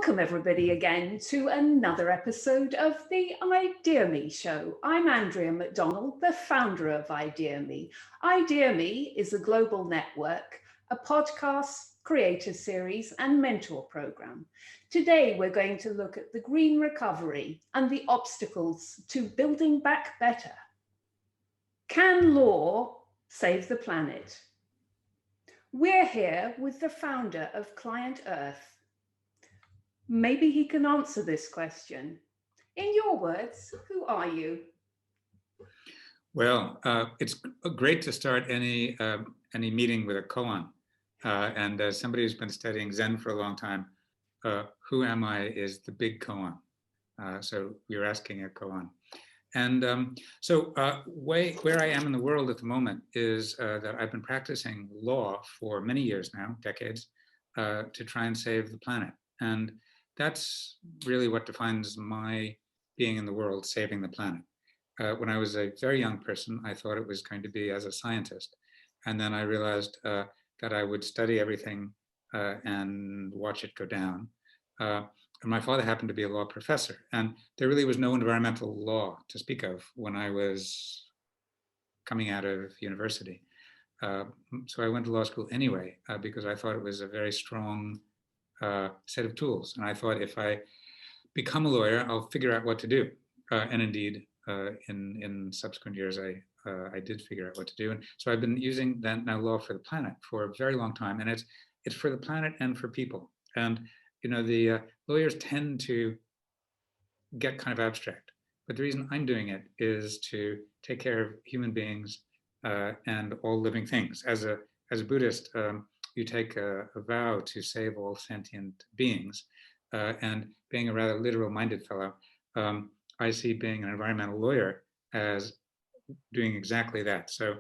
Welcome everybody again to another episode of the ideaXme show. I'm Andrea Macdonald, the founder of ideaXme. ideaXme is a global network, a podcast, creator series and mentor program. Today we're going to look at the green recovery and the obstacles to building back better. Can law save the planet? We're here with the founder of ClientEarth. Maybe he can answer this question. In your words, who are you? Well, it's great to start any meeting with a koan. And as somebody who's been studying Zen for a long time, who am I is the big koan. So you're asking a koan. And where I am in the world at the moment is that I've been practicing law for many years now, decades, to try and save the planet. And that's really what defines my being in the world, saving the planet. When I was a very young person, I thought it was going to be as a scientist. And then I realized that I would study everything and watch it go down. And my father happened to be a law professor. And there really was no environmental law to speak of when I was coming out of university. So I went to law school anyway, because I thought it was a very strong set of tools. And I thought if I become a lawyer, I'll figure out what to do. And indeed, in subsequent years, I did figure out what to do. And so I've been using that now law for the planet for a very long time. And it's for the planet and for people. And, you know, the lawyers tend to get kind of abstract. But the reason I'm doing it is to take care of human beings and all living things. As a Buddhist, you take a vow to save all sentient beings. And being a rather literal-minded fellow, I see being an environmental lawyer as doing exactly that. So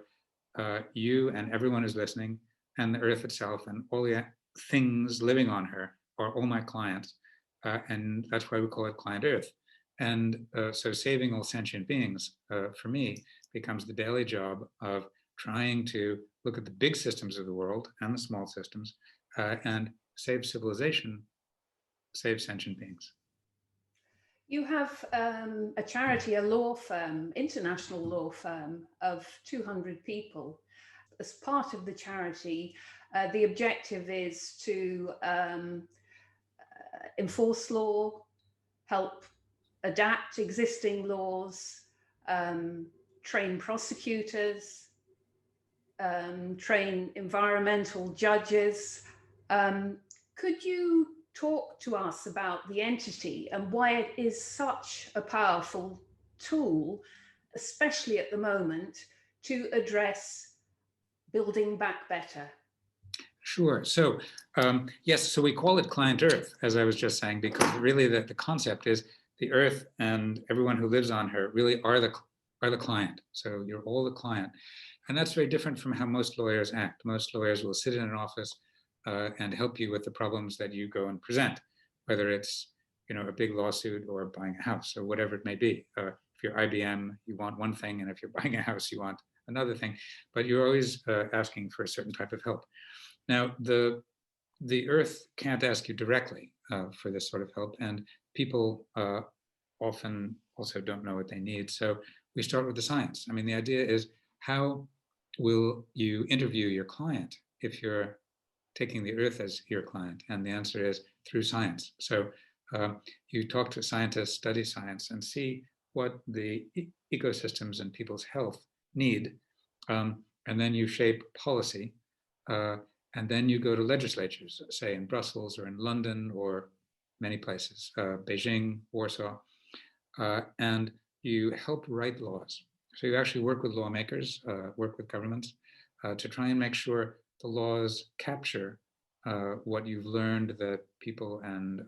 you and everyone who's listening, and the earth itself, and all the things living on her are all my clients. And that's why we call it ClientEarth. And so saving all sentient beings, for me, becomes the daily job of trying to look at the big systems of the world and the small systems and save civilization, save sentient beings. You have a charity, a law firm, international law firm of 200 people. As part of the charity, the objective is to enforce law, help adapt existing laws, train prosecutors, train environmental judges. Could you talk to us about the entity and why it is such a powerful tool, especially at the moment, to address building back better? Sure. So yes, so we call it ClientEarth, as I was just saying, because really the concept is the earth and everyone who lives on her really are the client. So you're all the client. And that's very different from how most lawyers act. Most lawyers will sit in an office and help you with the problems that you go and present, whether it's, you know, a big lawsuit or buying a house or whatever it may be. If you're IBM, you want one thing, and if you're buying a house, you want another thing. But you're always asking for a certain type of help. Now, the earth can't ask you directly for this sort of help, and people often also don't know what they need. So we start with the science. I mean, the idea is, how will you interview your client if you're taking the earth as your client? And the answer is through science. So you talk to scientists, study science, and see what the ecosystems and people's health need. And then you shape policy. And then you go to legislatures, say in Brussels or in London or many places, Beijing, Warsaw, and you help write laws. So you actually work with lawmakers, work with governments to try and make sure the laws capture what you've learned that people and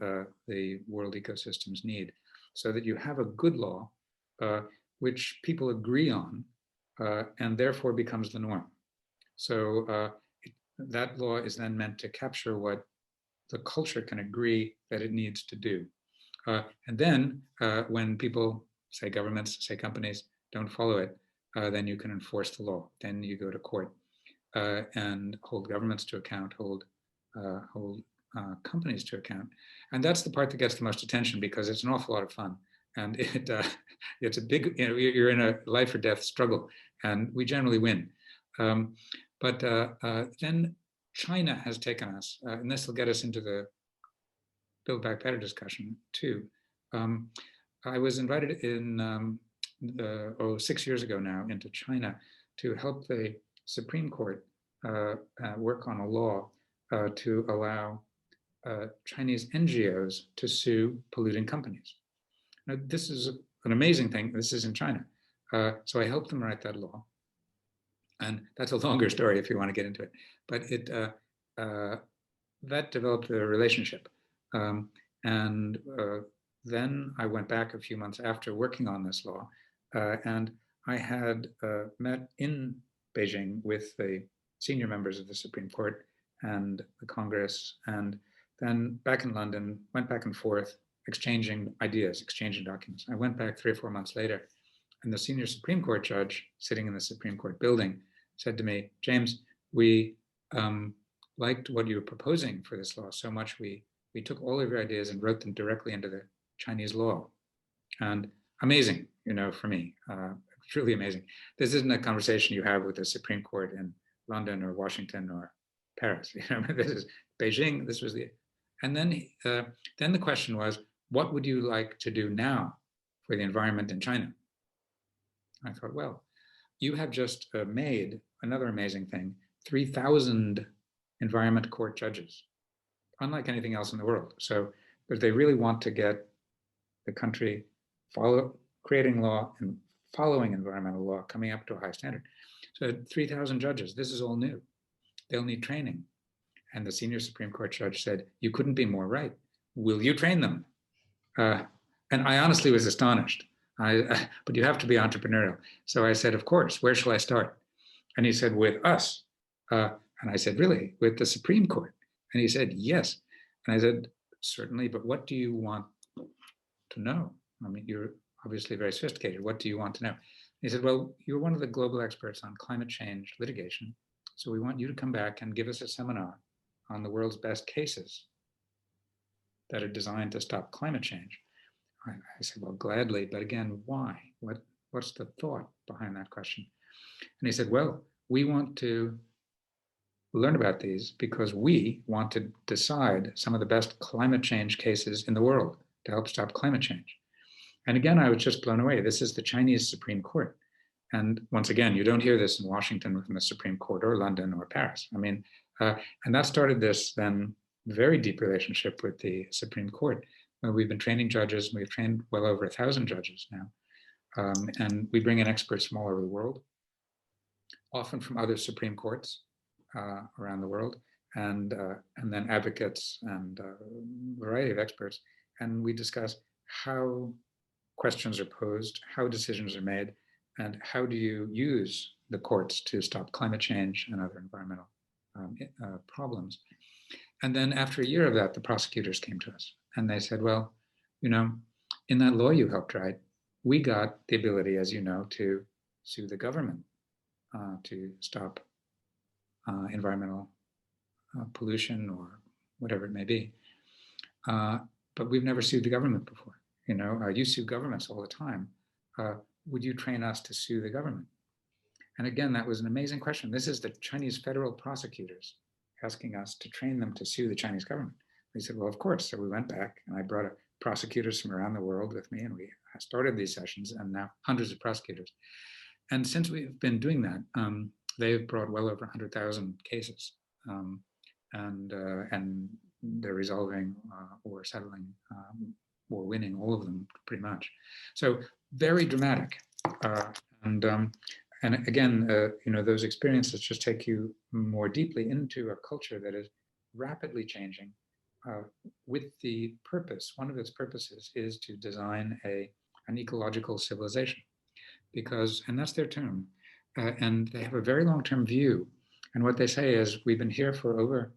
the world ecosystems need, so that you have a good law which people agree on and therefore becomes the norm. So that law is then meant to capture what the culture can agree that it needs to do. And then when people, say governments, say companies, don't follow it, then you can enforce the law. Then you go to court and hold governments to account, hold companies to account. And that's the part that gets the most attention because it's an awful lot of fun. And it's a big, you're in a life or death struggle, and we generally win. But then China has taken us, and this will get us into the Build Back Better discussion too. I was invited in 6 years ago now into China to help the Supreme Court work on a law to allow Chinese NGOs to sue polluting companies. Now, this is an amazing thing. This is in China. So I helped them write that law. And that's a longer story if you want to get into it. But that developed a relationship. Then I went back a few months after working on this law, and I had met in Beijing with the senior members of the Supreme Court and the Congress, and then back in London, went back and forth, exchanging ideas, exchanging documents. I went back 3 or 4 months later, and the senior Supreme Court judge sitting in the Supreme Court building said to me, James, we liked what you were proposing for this law so much, we took all of your ideas and wrote them directly into the Chinese law. And amazing, for me, truly amazing. This isn't a conversation you have with the Supreme Court in London or Washington or Paris. This is Beijing. This was and then the question was, what would you like to do now for the environment in China? I thought, well, you have just made another amazing thing, 3,000 environment court judges, unlike anything else in the world. So if they really want to get the country creating law and following environmental law, coming up to a high standard. So 3,000 judges, this is all new. They'll need training. And the senior Supreme Court judge said, you couldn't be more right. Will you train them? And I honestly was astonished. But you have to be entrepreneurial. So I said, of course, where shall I start? And he said, with us. And I said, really, with the Supreme Court? And he said, yes. And I said, certainly, but what do you want to know? I mean, you're obviously very sophisticated. What do you want to know? He said, well, you're one of the global experts on climate change litigation. So we want you to come back and give us a seminar on the world's best cases that are designed to stop climate change. I said, well, gladly, but again, why? What's the thought behind that question? And he said, well, we want to learn about these because we want to decide some of the best climate change cases in the world to help stop climate change. And again, I was just blown away. This is the Chinese Supreme Court. And once again, you don't hear this in Washington within the Supreme Court or London or Paris. I mean, and that started this then very deep relationship with the Supreme Court. We've been training judges. We've trained well over 1,000 judges now. And we bring in experts from all over the world, often from other Supreme Courts around the world, and then advocates and a variety of experts. And we discuss how questions are posed, how decisions are made, and how do you use the courts to stop climate change and other environmental problems. And then after a year of that, the prosecutors came to us and they said, well, in that law you helped write, we got the ability, as you know, to sue the government to stop environmental pollution or whatever it may be. But we've never sued the government before. You sue governments all the time. Would you train us to sue the government? And again, that was an amazing question. This is the Chinese federal prosecutors asking us to train them to sue the Chinese government. We said, well, of course. So we went back and I brought prosecutors from around the world with me, and we started these sessions, and now hundreds of prosecutors. And since we've been doing that, they've brought well over 100,000 cases, and they're resolving or settling or winning all of them pretty much. So very dramatic. And again, those experiences just take you more deeply into a culture that is rapidly changing with the purpose. One of its purposes is to design an ecological civilization, and that's their term. And they have a very long-term view. And what they say is, we've been here for over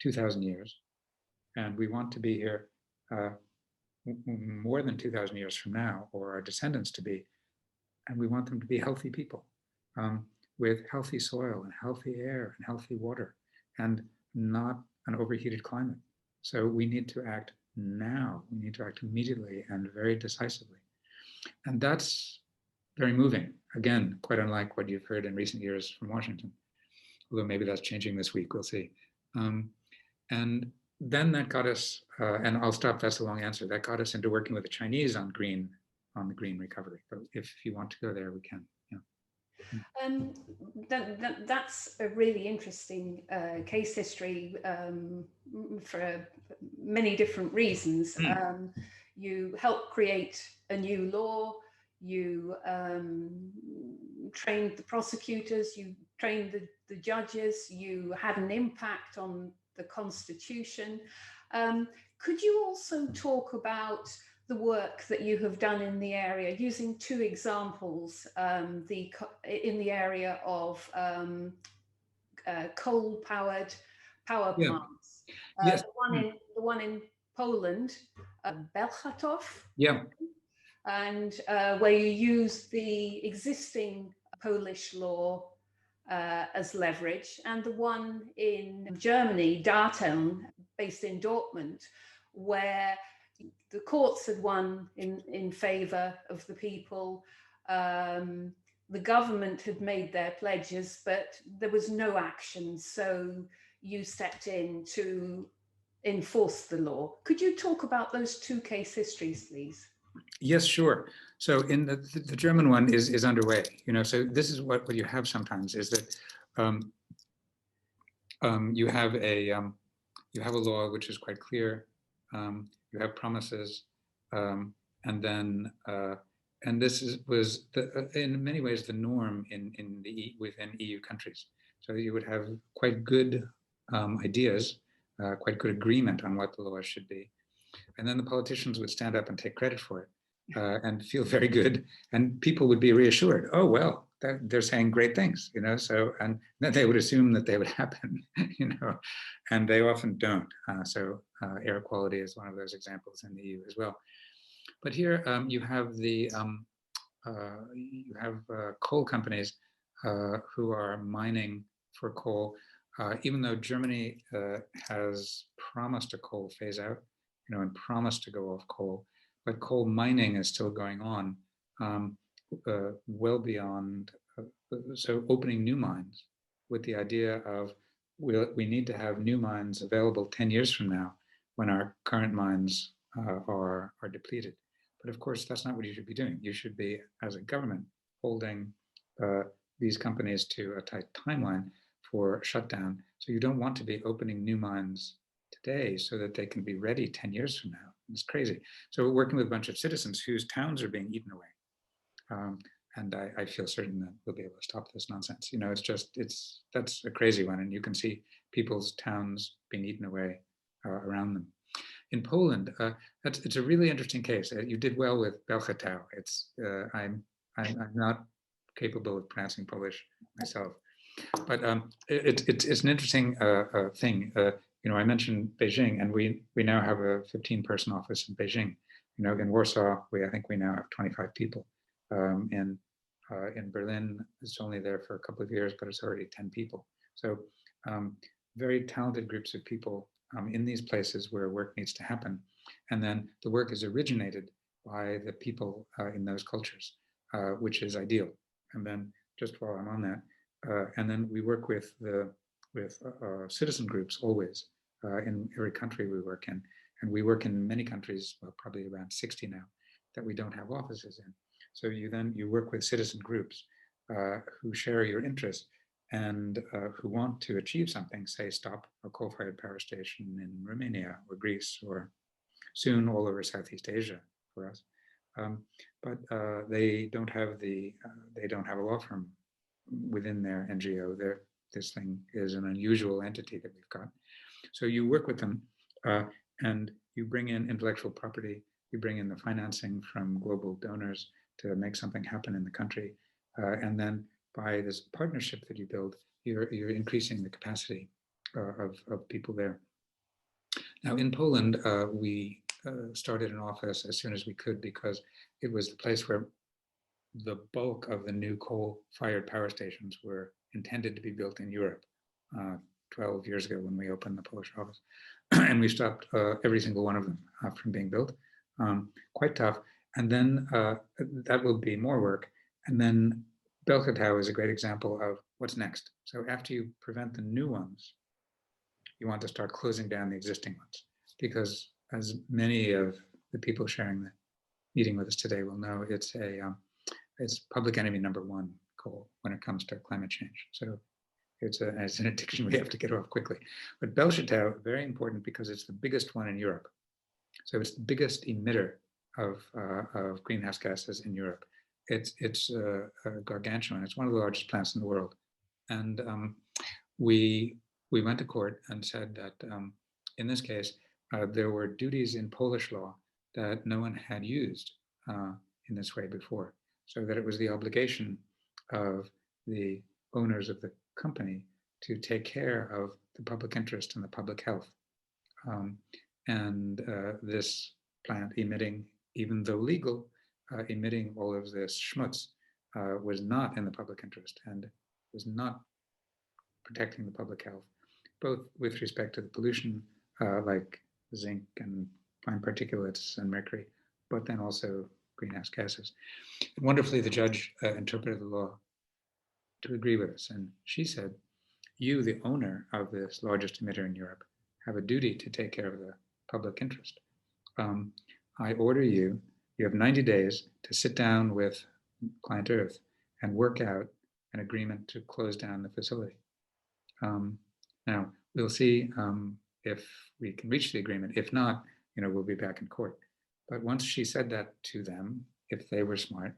2,000 years, and we want to be here more than 2,000 years from now, or our descendants to be, and we want them to be healthy people with healthy soil and healthy air and healthy water, and not an overheated climate. So we need to act now. We need to act immediately and very decisively. And that's very moving. Again, quite unlike what you've heard in recent years from Washington, although maybe that's changing this week, we'll see. And then that got us, and I'll stop, that's a long answer, that got us into working with the Chinese on the green recovery. But if you want to go there, we can. That's a really interesting case history for many different reasons. You helped create a new law, you trained the prosecutors, you trained the judges, you had an impact on the Constitution. Could you also talk about the work that you have done in the area, using two examples, in the area of coal-powered power plants. Yes. The one in Poland, Bełchatów. Yeah. And where you use the existing Polish law as leverage, and the one in Germany, Datteln, based in Dortmund, where the courts had won in favor of the people. The government had made their pledges, but there was no action. So you stepped in to enforce the law. Could you talk about those two case histories, please? Yes, sure. So in the German one is underway. So this is what you have sometimes is that you have a law which is quite clear. You have promises, and then and this was in many ways the norm within EU countries. So you would have quite good ideas, quite good agreement on what the law should be, and then the politicians would stand up and take credit for it and feel very good, and people would be reassured. Oh well, they're saying great things, So and then they would assume that they would happen, and they often don't. So air quality is one of those examples in the EU as well. But here you have coal companies who are mining for coal, even though Germany has promised a coal phase out, and promised to go off coal, but coal mining is still going on well beyond. So opening new mines with the idea of we need to have new mines available 10 years from now when our current mines are depleted. But of course, that's not what you should be doing. You should be, as a government, holding these companies to a tight timeline for shutdown. So you don't want to be opening new mines today so that they can be ready 10 years from now. It's crazy. So we're working with a bunch of citizens whose towns are being eaten away. And I feel certain that we'll be able to stop this nonsense. That's a crazy one. And you can see people's towns being eaten away around them. In Poland, it's a really interesting case. You did well with Bełchatów. I'm not capable of pronouncing Polish myself, but it's an interesting thing. I mentioned Beijing, and we now have a 15-person office in Beijing. In Warsaw, I think we now have 25 people. In Berlin, it's only there for a couple of years, but it's already 10 people. So very talented groups of people in these places where work needs to happen. And then the work is originated by the people in those cultures, which is ideal. And then just while I'm on that, and then we work with citizen groups always in every country we work in. And we work in many countries, well, probably around 60 now, that we don't have offices in. So you work with citizen groups who share your interests and who want to achieve something, say stop a coal-fired power station in Romania or Greece or soon all over Southeast Asia for us. But they don't have a law firm within their NGO. This thing is an unusual entity that we've got. So you work with them and you bring in intellectual property, you bring in the financing from global donors to make something happen in the country. And then by this partnership that you build, you're increasing the capacity of people there. Now in Poland, we started an office as soon as we could because it was the place where the bulk of the new coal-fired power stations were intended to be built in Europe 12 years ago when we opened the Polish office. and we stopped every single one of them from being built. Quite tough. And then that will be more work. And then Belchatau is a great example of what's next. So after you prevent the new ones, you want to start closing down the existing ones, because as many of the people sharing the meeting with us today will know, it's public enemy #1 goal when it comes to climate change. So it's an addiction we have to get off quickly. But Belchatau, very important because it's the biggest one in Europe. So it's the biggest emitter of greenhouse gases in Europe. It's gargantuan. It's one of the largest plants in the world. And we went to court and said that in this case, there were duties in Polish law that no one had used in this way before. So that it was the obligation of the owners of the company to take care of the public interest and the public health. This plant emitting, even though legal, emitting all of this schmutz was not in the public interest and was not protecting the public health, both with respect to the pollution like zinc and fine particulates and mercury, but then also greenhouse gases. And wonderfully, the judge interpreted the law to agree with us. And she said, you, the owner of this largest emitter in Europe, have a duty to take care of the public interest. I order you, you have 90 days to sit down with ClientEarth and work out an agreement to close down the facility. Now, we'll see if we can reach the agreement. If not, we'll be back in court. But once she said that to them, if they were smart,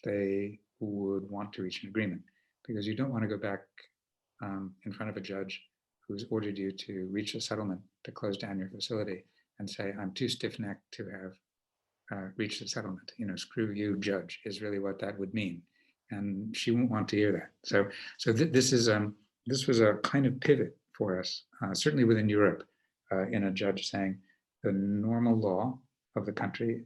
they would want to reach an agreement, because you don't want to go back in front of a judge who's ordered you to reach a settlement to close down your facility and say, I'm too stiff-necked to have reached a settlement. Screw you, judge, is really what that would mean. And she won't want to hear that. So this was a kind of pivot for us, certainly within Europe, in a judge saying the normal law of the country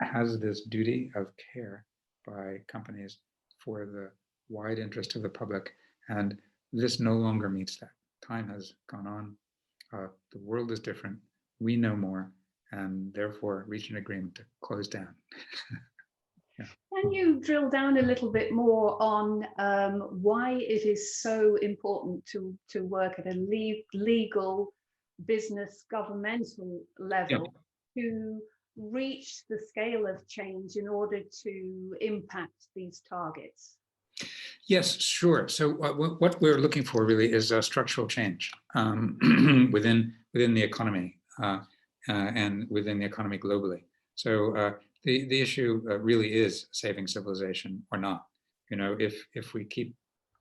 has this duty of care by companies for the wide interest of the public, and this no longer meets that. Time has gone on, the world is different, we know more, and therefore reach an agreement to close down. Yeah. Can you drill down a little bit more on why it is so important to work at a legal, business, governmental level to reach the scale of change in order to impact these targets? Yes, sure. So what we're looking for really is a structural change within the economy and within the economy globally. So the issue really is saving civilization or not. If we keep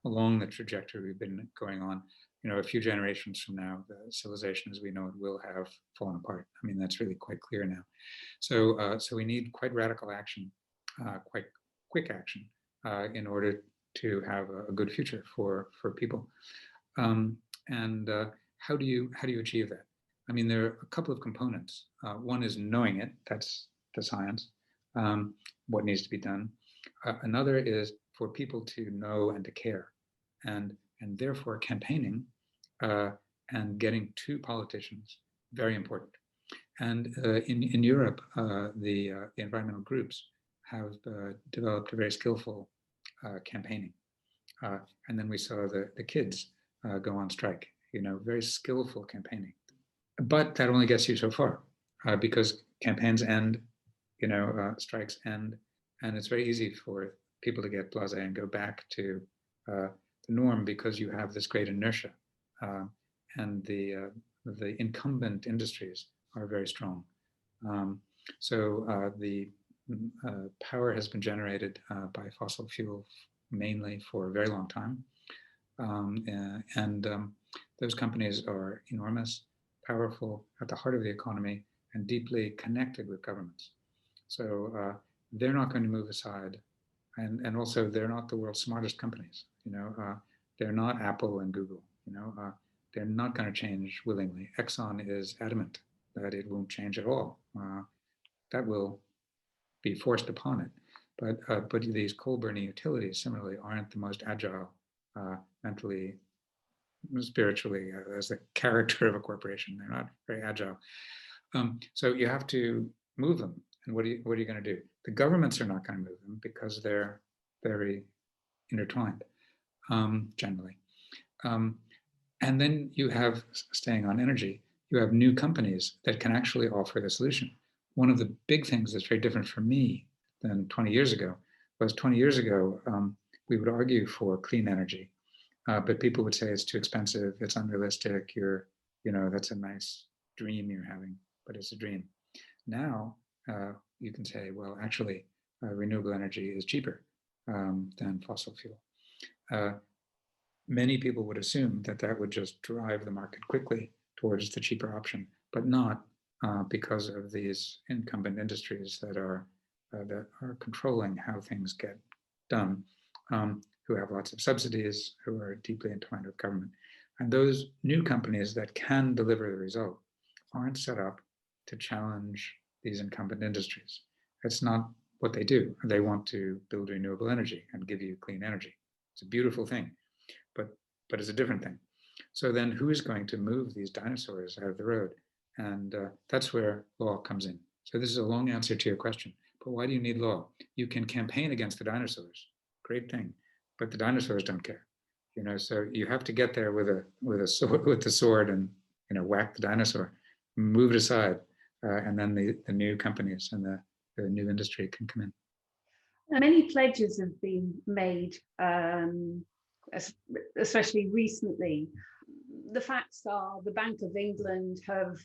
along the trajectory we've been going on, a few generations from now, the civilization as we know it will have fallen apart. I mean, that's really quite clear now. So we need quite radical action, quite quick action, in order to have a good future for people. How do you achieve that? I mean, there are a couple of components. One is knowing it, that's the science, what needs to be done. Another is for people to know and to care, and therefore campaigning and getting to politicians, very important. And in Europe, the environmental groups have developed a very skillful campaigning. And then we saw the kids go on strike, very skillful campaigning. But that only gets you so far because campaigns end, strikes end, and it's very easy for people to get blasé and go back to the norm because you have this great inertia. And the incumbent industries are very strong. So the power has been generated by fossil fuel mainly for a very long time. Those companies are enormous, powerful, at the heart of the economy, and deeply connected with governments. So they're not going to move aside. And also, they're not the world's smartest companies. They're not Apple and Google. They're not going to change willingly. Exxon is adamant that it won't change at all. That will be forced upon it. But these coal-burning utilities, similarly, aren't the most agile, mentally spiritually as the character of a corporation. They're not very agile. So you have to move them. And what are you going to do? The governments are not going to move them because they're very intertwined, generally. And then you have, staying on energy, you have new companies that can actually offer the solution. One of the big things that's very different for me than 20 years ago was 20 years ago, we would argue for clean energy, but people would say it's too expensive, it's unrealistic, that's a nice dream you're having, but it's a dream. Now, you can say, well, actually, renewable energy is cheaper than fossil fuel. Many people would assume that that would just drive the market quickly towards the cheaper option, but not because of these incumbent industries that are controlling how things get done, who have lots of subsidies, who are deeply entwined with government. And those new companies that can deliver the result aren't set up to challenge these incumbent industries. That's not what they do. They want to build renewable energy and give you clean energy. It's a beautiful thing, but it's a different thing. So then who is going to move these dinosaurs out of the road? And that's where law comes in. So this is a long answer to your question, but why do you need law? You can campaign against the dinosaurs, great thing, but the dinosaurs don't care. So you have to get there with the sword and whack the dinosaur, move it aside, and then the new companies and the new industry can come in. Many pledges have been made, especially recently. The facts are the Bank of England have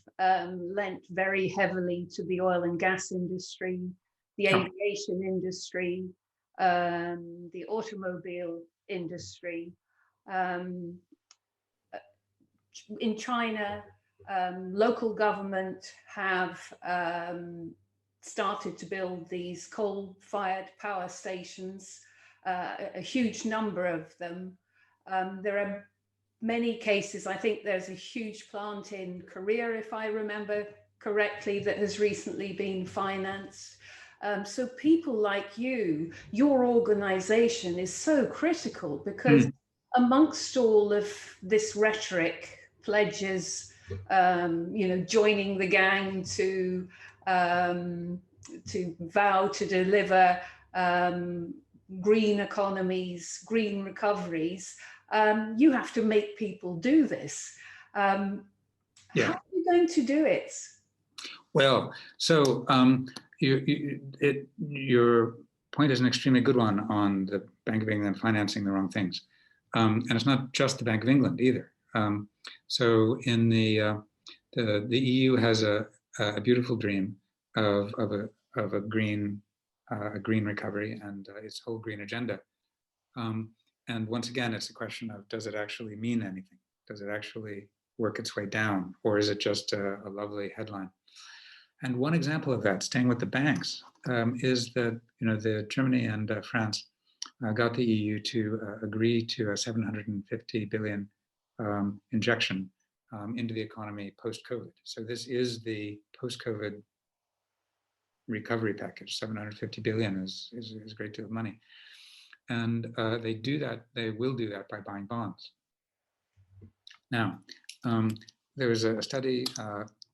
lent very heavily to the oil and gas industry, the aviation industry, the automobile industry. In China, local government have started to build these coal-fired power stations, a huge number of them. There are many cases. I think there's a huge plant in Korea, if I remember correctly, that has recently been financed. So people like you, your organization is so critical because amongst all of this rhetoric, pledges, joining the gang to vow to deliver green economies, green recoveries, you have to make people do this. How are you going to do it? Well, so your point is an extremely good one on the Bank of England financing the wrong things. And it's not just the Bank of England either. So in the EU has a beautiful dream of a green recovery and its whole green agenda. And once again, it's a question of, does it actually mean anything? Does it actually work its way down, or is it just a lovely headline? And one example of that, staying with the banks, is that the Germany and France got the EU to agree to a 750 billion injection into the economy post-COVID. So this is the post-COVID recovery package. 750 billion is a great deal of money. And they will do that by buying bonds. Now, there was a study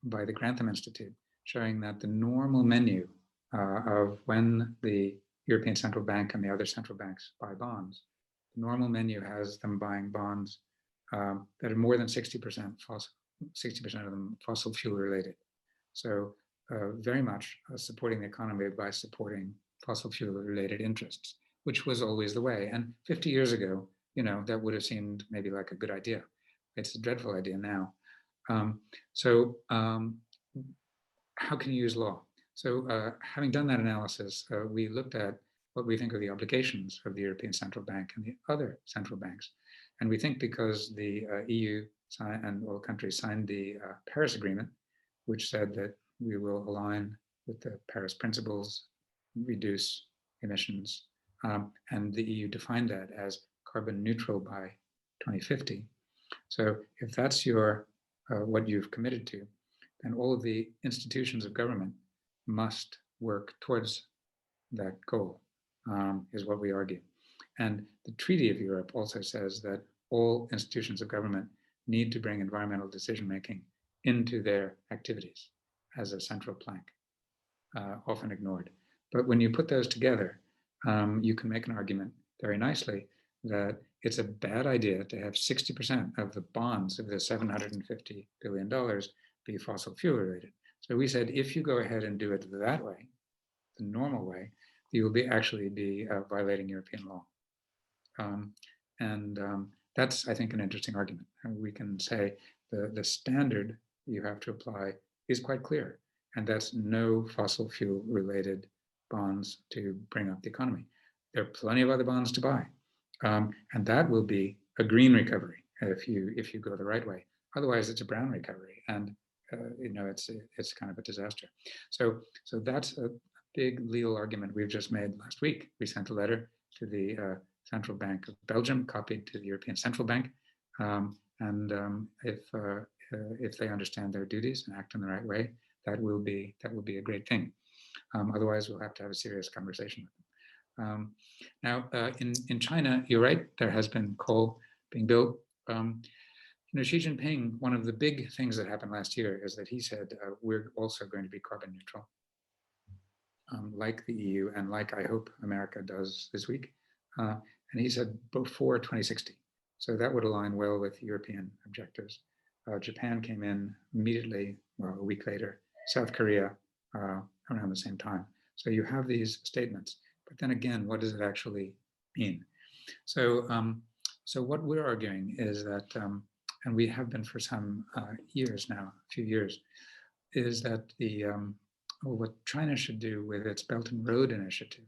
by the Grantham Institute showing that the normal menu of when the European Central Bank and the other central banks buy bonds, the normal menu has them buying bonds that are more than 60% of them fossil fuel related. So very much supporting the economy by supporting fossil fuel related interests, which was always the way. And 50 years ago, that would have seemed maybe like a good idea. It's a dreadful idea now. How can you use law? So having done that analysis, we looked at what we think are the obligations of the European Central Bank and the other central banks. And we think because the EU and all countries signed the Paris Agreement, which said that we will align with the Paris principles, reduce emissions, and the EU defined that as carbon neutral by 2050. So if that's what you've committed to, then all of the institutions of government must work towards that goal, is what we argue. And the Treaty of Europe also says that all institutions of government need to bring environmental decision-making into their activities as a central plank, often ignored. But when you put those together, you can make an argument very nicely that it's a bad idea to have 60% of the bonds of the $750 billion be fossil fuel related. So we said, if you go ahead and do it that way, the normal way, you will actually be violating European law. That's, I think, an interesting argument. And we can say the standard you have to apply is quite clear, and that's no fossil fuel related bonds to bring up the economy. There are plenty of other bonds to buy, and that will be a green recovery if you go the right way. Otherwise, it's a brown recovery, and it's kind of a disaster. So that's a big legal argument we've just made last week. We sent a letter to the Central Bank of Belgium, copied to the European Central Bank, if they understand their duties and act in the right way, that will be a great thing. Otherwise, we'll have to have a serious conversation with them. Now, in China, you're right, there has been coal being built. Xi Jinping, one of the big things that happened last year is that he said, we're also going to be carbon neutral, like the EU and like I hope America does this week. And he said before 2060. So that would align well with European objectives. Japan came in immediately, well, a week later, South Korea around the same time. So you have these statements, but then again, what does it actually mean? So what we're arguing is that, and we have been for some years now, a few years, is that what China should do with its Belt and Road Initiative,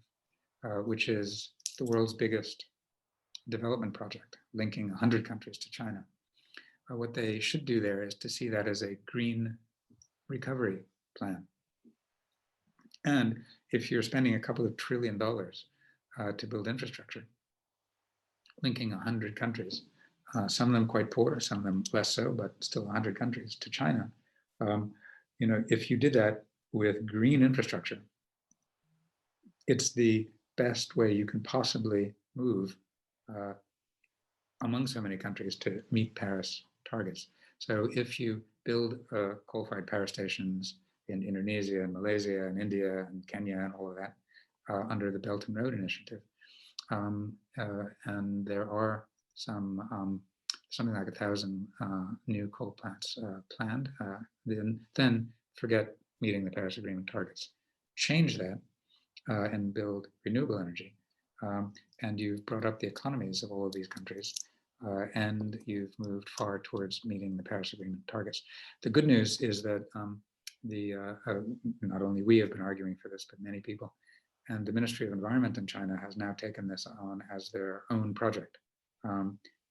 which is the world's biggest development project, linking 100 countries to China. What they should do there is to see that as a green recovery plan. And if you're spending a couple of $1 trillion to build infrastructure, linking 100 countries, some of them quite poor, some of them less so, but still 100 countries to China, if you did that with green infrastructure, it's the best way you can possibly move among so many countries to meet Paris targets. So if you build coal-fired power stations in Indonesia and Malaysia and India and Kenya and all of that under the Belt and Road Initiative, and there are some something like 1,000 new coal plants planned, then forget meeting the Paris Agreement targets. Change that and build renewable energy. And you've brought up the economies of all of these countries, and you've moved far towards meeting the Paris Agreement targets. The good news is that not only we have been arguing for this, but many people, and the Ministry of Environment in China has now taken this on as their own project.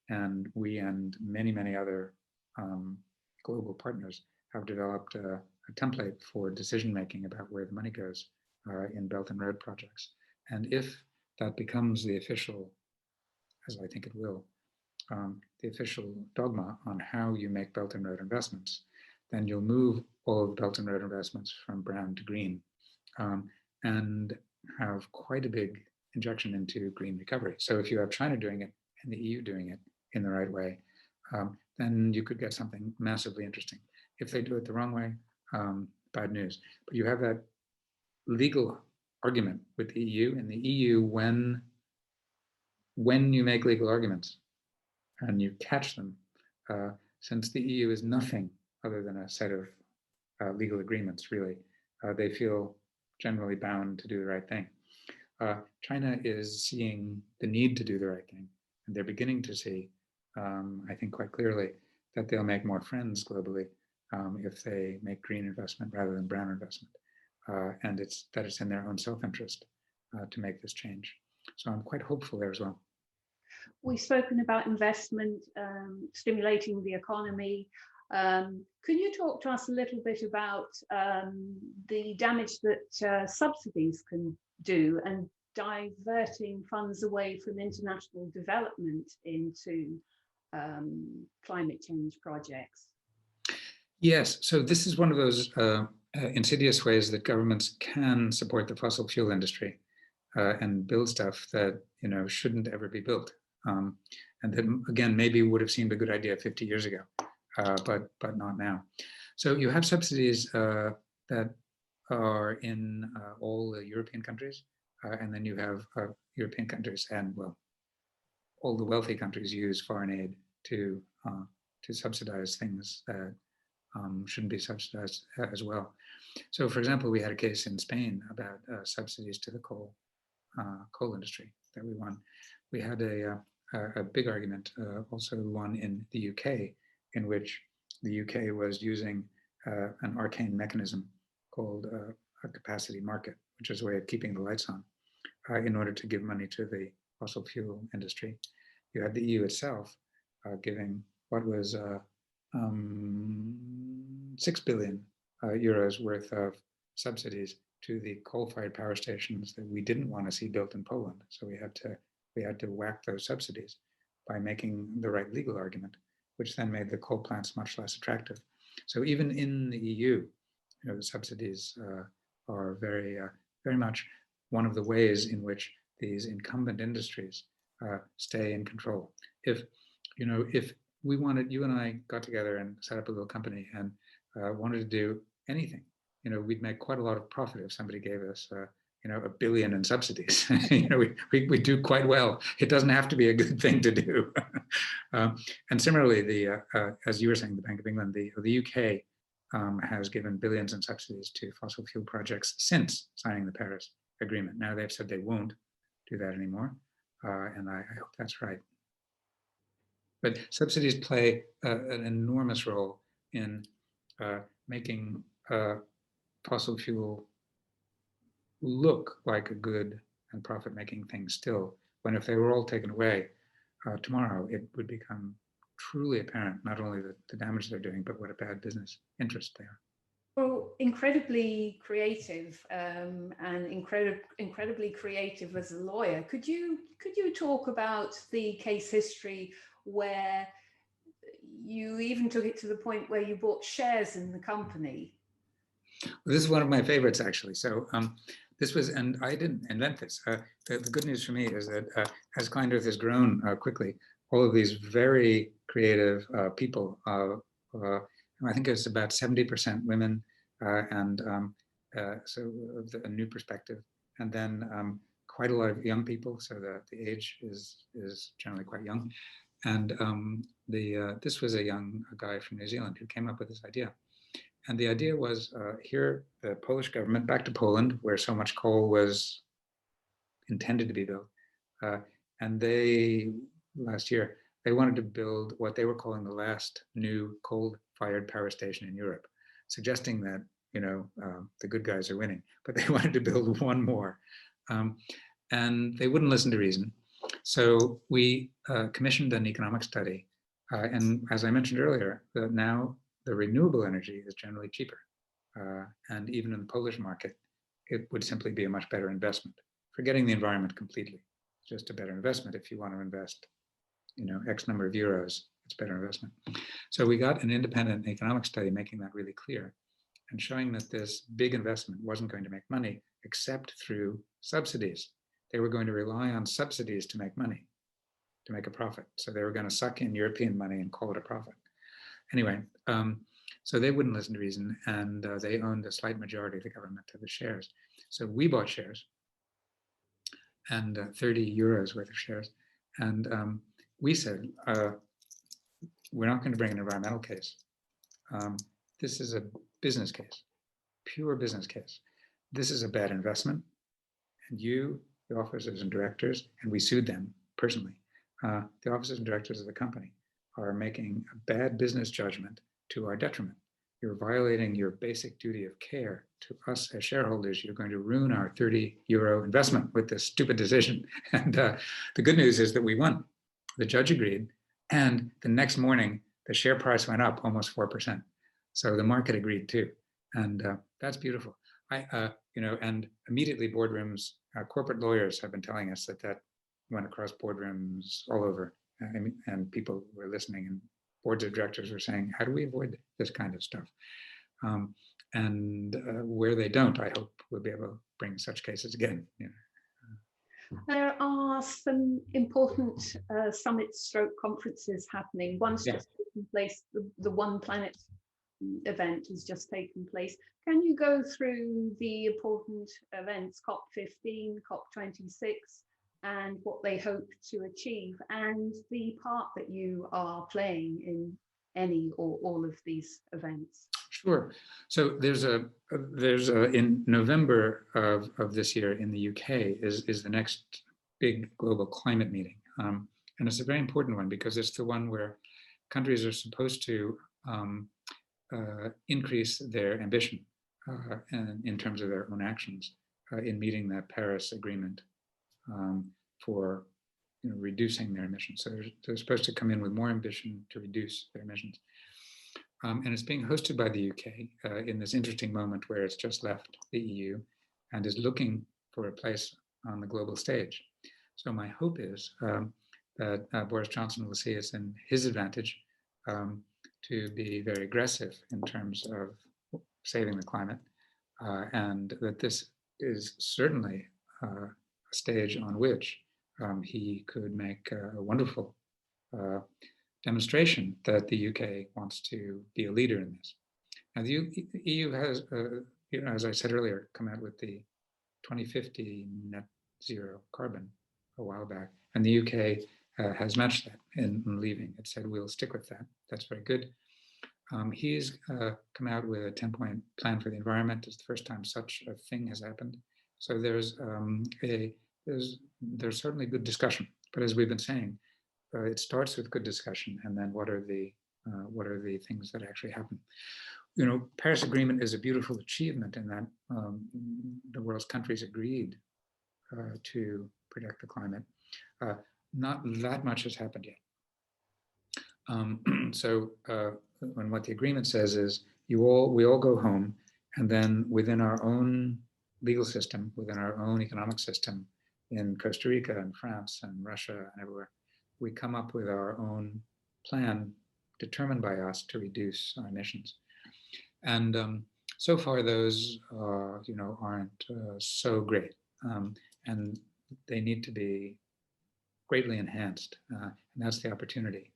And we and many, many other global partners have developed a template for decision-making about where the money goes in Belt and Road projects. And if that becomes the official, as I think it will, the official dogma on how you make Belt and Road investments, then you'll move all of Belt and Road investments from brown to green and have quite a big injection into green recovery. So if you have China doing it and the EU doing it in the right way, then you could get something massively interesting. If they do it the wrong way, bad news. But you have that legal argument with the EU, and the EU, when you make legal arguments and you catch them, since the EU is nothing other than a set of legal agreements, really, they feel generally bound to do the right thing. China is seeing the need to do the right thing, and they're beginning to see, I think quite clearly, that they'll make more friends globally if they make green investment rather than brown investment. And it's in their own self-interest to make this change. So I'm quite hopeful there as well. We've spoken about investment, stimulating the economy. Can you talk to us a little bit about the damage that subsidies can do and diverting funds away from international development into climate change projects? Yes, so this is one of those insidious ways that governments can support the fossil fuel industry and build stuff that shouldn't ever be built. And that, again, maybe would have seemed a good idea 50 years ago, but not now. So you have subsidies that are in all the European countries, and then you have European countries, and well, all the wealthy countries use foreign aid to subsidize things that shouldn't be subsidized as well. So, for example, we had a case in Spain about subsidies to the coal industry that we won. We had a big argument, also one in the UK, in which the UK was using an arcane mechanism called a capacity market, which is a way of keeping the lights on, in order to give money to the fossil fuel industry. You had the EU itself giving what was 6 billion euros worth of subsidies to the coal-fired power stations that we didn't want to see built in Poland. So we had to whack those subsidies by making the right legal argument, which then made the coal plants much less attractive. So even in the EU, the subsidies are very much one of the ways in which these incumbent industries stay in control. If we wanted, you and I got together and set up a little company and wanted to do anything, we'd make quite a lot of profit if somebody gave us, $1 billion in subsidies. We do quite well. It doesn't have to be a good thing to do. And similarly, as you were saying, the Bank of England, the UK has given billions in subsidies to fossil fuel projects since signing the Paris Agreement. Now they've said they won't do that anymore, and I hope that's right. But subsidies play an enormous role in making fossil fuel look like a good and profit-making thing still, when if they were all taken away tomorrow, it would become truly apparent not only the damage they're doing, but what a bad business interest they are. Well, incredibly creative and incredibly creative as a lawyer. Could you talk about the case history where you even took it to the point where you bought shares in the company? This is one of my favorites, actually. So this was, and I didn't invent this. The good news for me is that as ClientEarth has grown quickly, all of these very creative people, I think it's about 70% women, and so a new perspective, and then quite a lot of young people, so the age is generally quite young. And this was a young guy from New Zealand who came up with this idea. And the idea was here, the Polish government, back to Poland, where so much coal was intended to be built. And last year, they wanted to build what they were calling the last new coal-fired power station in Europe, suggesting that, the good guys are winning, but they wanted to build one more. And they wouldn't listen to reason. So we commissioned an economic study. And as I mentioned earlier, now the renewable energy is generally cheaper. And even in the Polish market, it would simply be a much better investment. Forgetting the environment completely, it's just a better investment. If you want to invest, X number of euros, it's better investment. So we got an independent economic study making that really clear and showing that this big investment wasn't going to make money except through subsidies. They were going to rely on subsidies to make money, to make a profit. So they were going to suck in European money and call it a profit. Anyway, so they wouldn't listen to reason, and they owned a slight majority of the government of the shares. So we bought shares, and 30 euros worth of shares. And we said, we're not going to bring an environmental case. This is a business case, pure business case. This is a bad investment. And you, the officers and directors, and we sued them personally, the officers and directors of the company are making a bad business judgment to our detriment. You're violating your basic duty of care to us as shareholders. You're going to ruin our 30 euro investment with this stupid decision. And the good news is that we won. The judge agreed. And the next morning, the share price went up almost 4%. So the market agreed too. And that's beautiful. And immediately boardrooms, corporate lawyers have been telling us that went across boardrooms all over. And people were listening, and boards of directors were saying, how do we avoid this kind of stuff? And where they don't, I hope we'll be able to bring such cases again. There are some important summit stroke conferences happening. One's just taken place, the One Planet event has just taken place. Can you go through the important events, COP15, COP26, and what they hope to achieve, and the part that you are playing in any or all of these events? Sure. So there's in November of this year in the UK is the next big global climate meeting. And it's a very important one because it's the one where countries are supposed to increase their ambition and in terms of their own actions in meeting that Paris Agreement for reducing their emissions. So they're supposed to come in with more ambition to reduce their emissions. And it's being hosted by the UK in this interesting moment where it's just left the EU and is looking for a place on the global stage. So my hope is that Boris Johnson will see it's in his advantage to be very aggressive in terms of saving the climate, and that this is certainly a stage on which he could make a wonderful demonstration that the UK wants to be a leader in this. Now, the EU has, as I said earlier, come out with the 2050 net zero carbon a while back, and the UK has matched that in leaving. It said, we'll stick with that. That's very good. He's come out with a 10-point plan for the environment. It's the first time such a thing has happened. So there's certainly good discussion. But as we've been saying, it starts with good discussion, and then what are the things that actually happen? Paris Agreement is a beautiful achievement in that the world's countries agreed to protect the climate. Not that much has happened yet. And what the agreement says is we all go home, and then within our own legal system, within our own economic system, in Costa Rica and France and Russia and everywhere, we come up with our own plan determined by us to reduce our emissions. And so far those aren't so great, and they need to be greatly enhanced, and that's the opportunity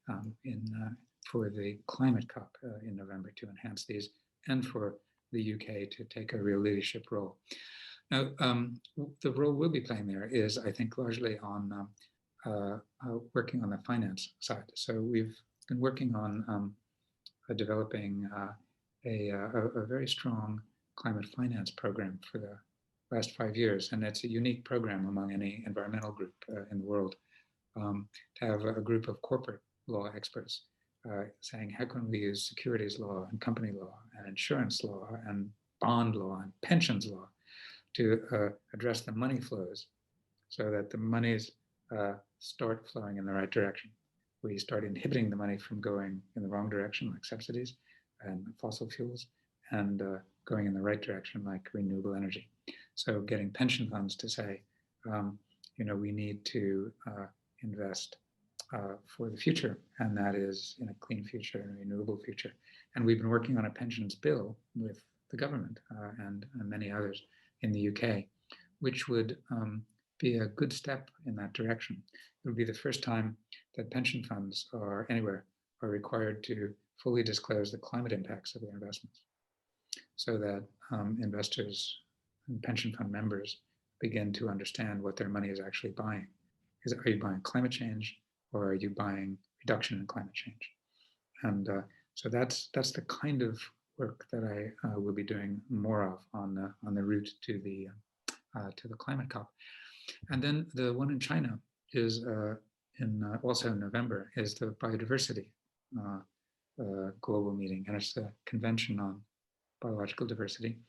for the climate COP in November to enhance these, and for the UK to take a real leadership role. Now, the role we'll be playing there is, I think, largely on working on the finance side. So we've been working on developing a very strong climate finance program for the last 5 years, and it's a unique program among any environmental group in the world, to have a group of corporate law experts saying, how can we use securities law and company law and insurance law and bond law and pensions law to address the money flows so that the monies start flowing in the right direction. We start inhibiting the money from going in the wrong direction, like subsidies and fossil fuels, and going in the right direction, like renewable energy. So getting pension funds to say, we need to invest for the future, and that is in a clean future and a renewable future. And we've been working on a pensions bill with the government and many others in the UK, which would be a good step in that direction. It would be the first time that pension funds anywhere are required to fully disclose the climate impacts of their investments, so that investors and pension fund members begin to understand what their money is actually buying. Are you buying climate change, or are you buying reduction in climate change? And so that's the kind of work that I will be doing more of on the route to the climate COP. And then the one in China is also in November, is the Biodiversity global meeting, and it's a convention on biological diversity.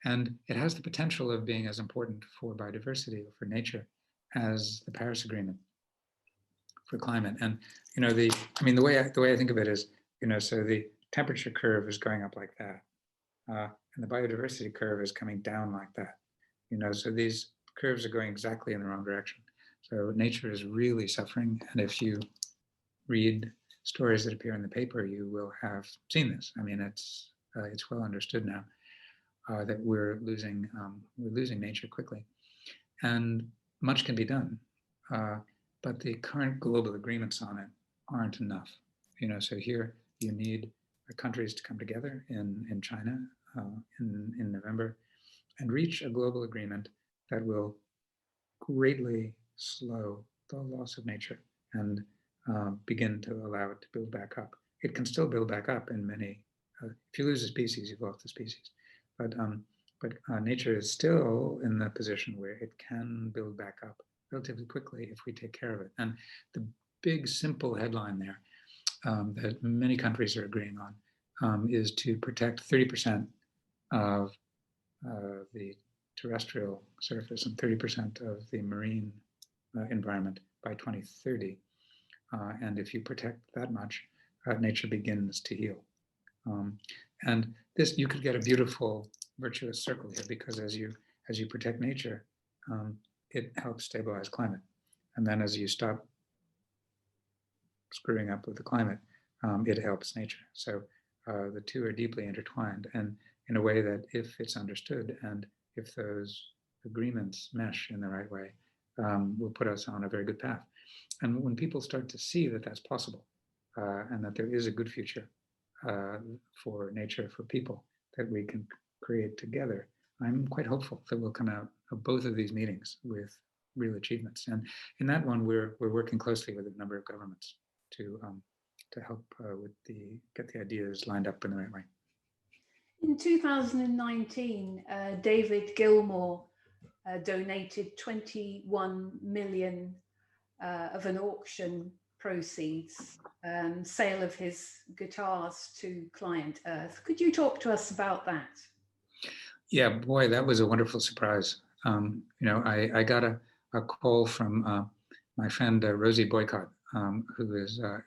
And it has the potential of being as important for biodiversity or for nature as the Paris Agreement for climate. And the way I think of it is, so the temperature curve is going up like that, and the biodiversity curve is coming down like that. So these curves are going exactly in the wrong direction. So nature is really suffering, and if you read stories that appear in the paper, you will have seen this. I mean, it's well understood now that we're losing nature quickly, and much can be done, but the current global agreements on it aren't enough. So here you need countries to come together in China in November and reach a global agreement that will greatly slow the loss of nature and begin to allow it to build back up. It can still build back up in many. If you lose a species, you've lost the species. But nature is still in the position where it can build back up relatively quickly if we take care of it. And the big, simple headline there that many countries are agreeing on is to protect 30% of the terrestrial surface and 30% of the marine environment by 2030. And if you protect that much, nature begins to heal. And this, you could get a beautiful virtuous circle here, because as you protect nature, it helps stabilize climate. And then as you stop screwing up with the climate, it helps nature. So the two are deeply intertwined, and in a way that, if it's understood and if those agreements mesh in the right way, will put us on a very good path. And when people start to see that that's possible, and that there is a good future for nature, for people, that we can create together, I'm quite hopeful that we'll come out of both of these meetings with real achievements. And in that one, we're working closely with a number of governments to help get the ideas lined up in the right way. In 2019, David Gilmour donated 21 million of an auction proceeds, sale of his guitars to ClientEarth. Could you talk to us about that? Yeah, boy, that was a wonderful surprise. I got a call from my friend Rosie Boycott, who is a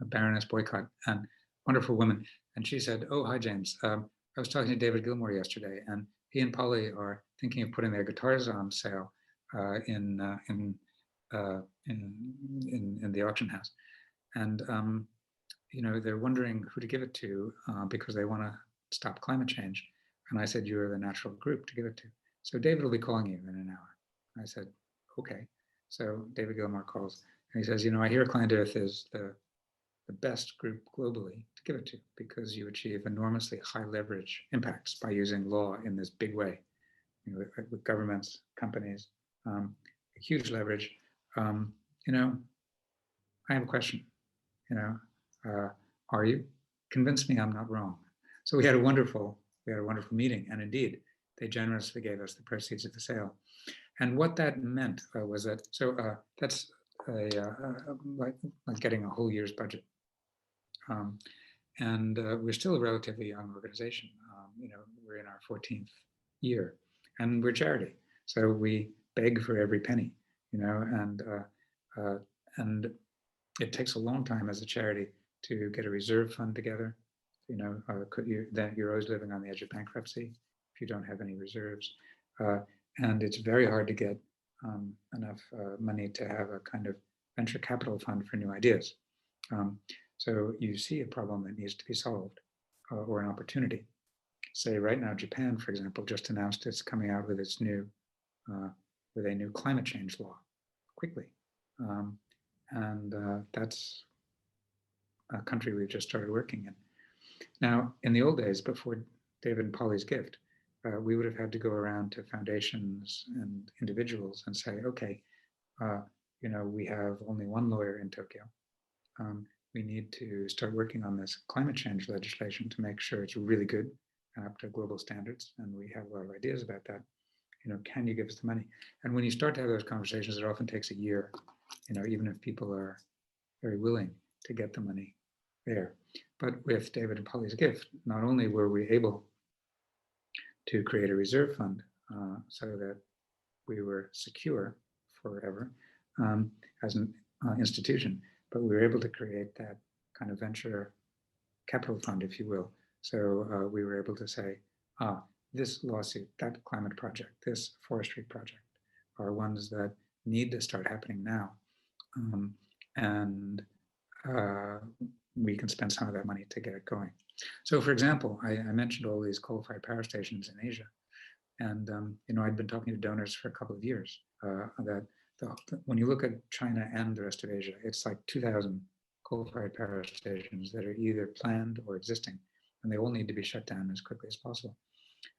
Baroness Boycott, and wonderful woman. And she said, "Oh, hi, James. I was talking to David Gilmour yesterday, and he and Polly are thinking of putting their guitars on sale in the auction house. And they're wondering who to give it to because they want to stop climate change." And I said, "You're the natural group to give it to. So David will be calling you in an hour." I said, "Okay." So David Gilmour calls and he says, "I hear ClientEarth is the best group globally to give it to, because you achieve enormously high leverage impacts by using law in this big way, with governments, companies, huge leverage. I have a question. Are you? Convince me I'm not wrong." So we had a wonderful meeting, and indeed, they generously gave us the proceeds of the sale. And what that meant was that, that's like getting a whole year's budget. And we're still a relatively young organization. We're in our 14th year, and we're charity. So we beg for every penny, and it takes a long time as a charity to get a reserve fund together. Then you're always living on the edge of bankruptcy if you don't have any reserves. And it's very hard to get enough money to have a kind of venture capital fund for new ideas. So you see a problem that needs to be solved, or an opportunity. Say right now, Japan, for example, just announced it's coming out with its new, with a new climate change law quickly. And that's a country we've just started working in. Now, in the old days, before David and Polly's gift, we would have had to go around to foundations and individuals and say, "Okay, we have only one lawyer in Tokyo. We need to start working on this climate change legislation to make sure it's really good and up to global standards. And we have a lot of ideas about that. Can you give us the money?" And when you start to have those conversations, it often takes a year, even if people are very willing to get the money there. But with David and Polly's gift, not only were we able to create a reserve fund so that we were secure forever as an institution, but we were able to create that kind of venture capital fund, if you will. So we were able to say, this lawsuit, that climate project, this forestry project are ones that need to start happening now. And we can spend some of that money to get it going. So for example, I mentioned all these coal-fired power stations in Asia. And I'd been talking to donors for a couple of years that when you look at China and the rest of Asia, it's like 2,000 coal-fired power stations that are either planned or existing, and they all need to be shut down as quickly as possible.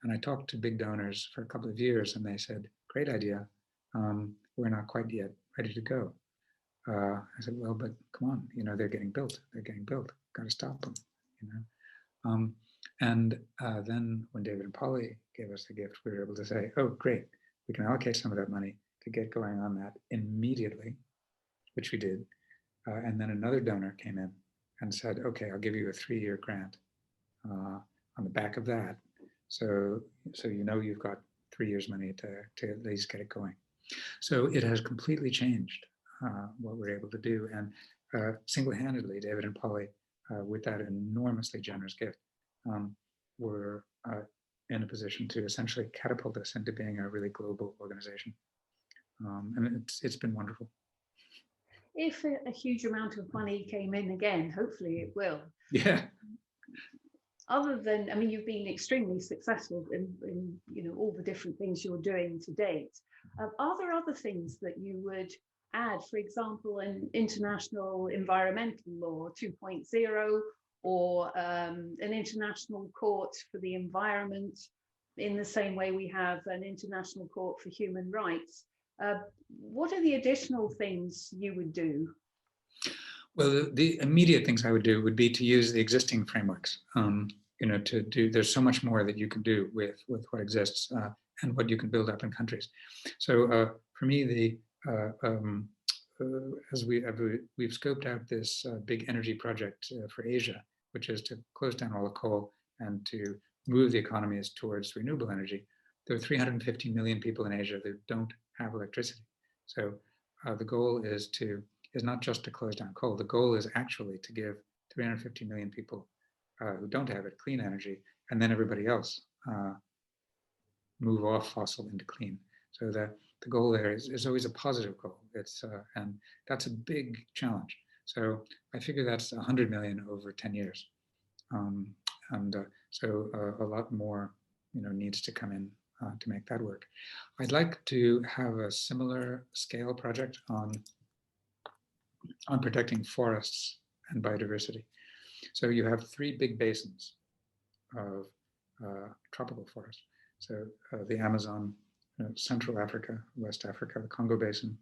And I talked to big donors for a couple of years, and they said, "Great idea. We're not quite yet ready to go." I said, "Well, but come on, they're getting built. They're getting built. Got to stop them." And then when David and Polly gave us the gift, we were able to say, "Oh, great. We can allocate some of that money to get going on that immediately," which we did. And then another donor came in and said, "Okay, I'll give you a 3-year grant on the back of that. So you've got 3 years money to at least get it going." So it has completely changed what we're able to do. And single-handedly, David and Polly, with that enormously generous gift, were in a position to essentially catapult us into being a really global organization. And it's been wonderful. If a huge amount of money came in again, hopefully it will. Yeah. Other than, I mean, you've been extremely successful in all the different things you're doing to date. Are there other things that you would add, for example, an international environmental law 2.0, or an international court for the environment, in the same way we have an international court for human rights? What are the additional things you would do? Well, the immediate things I would do would be to use the existing frameworks. There's so much more that you can do with what exists and what you can build up in countries. So for me, as we've scoped out this big energy project for Asia, which is to close down all the coal and to move the economies towards renewable energy. There are 350 million people in Asia that don't have electricity. So the goal is not just to close down coal. The goal is actually to give 350 million people who don't have it clean energy, and then everybody else move off fossil into clean. So the goal there is always a positive goal. And that's a big challenge. So I figure that's 100 million over 10 years. So a lot more needs to come in to make that work. I'd like to have a similar scale project on protecting forests and biodiversity. So you have 3 big basins of tropical forests. So the Amazon, Central Africa, West Africa, the Congo Basin,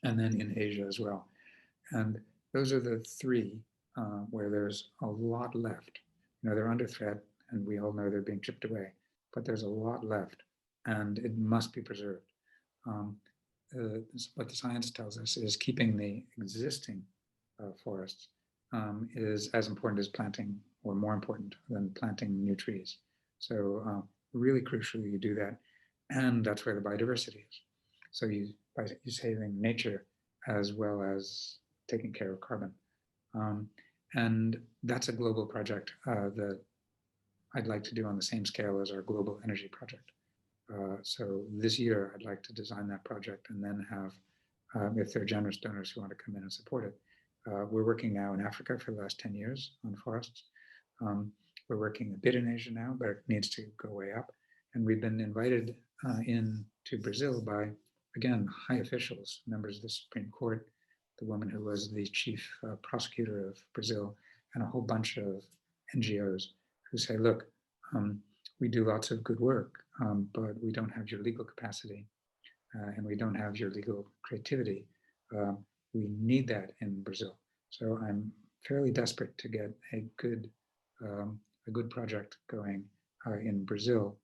and then in Asia as well. And those are the 3 where there's a lot left. They're under threat, and we all know they're being chipped away, but there's a lot left, and it must be preserved. What the science tells us is keeping the existing forests is as important as planting, or more important than planting new trees. So really crucially, you do that, and that's where the biodiversity is. So you're saving nature as well as taking care of carbon. And that's a global project that I'd like to do on the same scale as our global energy project. So this year, I'd like to design that project and then have, if there are generous donors who want to come in and support it. We're working now in Africa for the last 10 years on forests. We're working a bit in Asia now, but it needs to go way up. And we've been invited into Brazil by, again, high officials, members of the Supreme Court, the woman who was the chief prosecutor of Brazil, and a whole bunch of NGOs who say, look, we do lots of good work, but we don't have your legal capacity and we don't have your legal creativity. We need that in Brazil. So I'm fairly desperate to get a good project going in Brazil,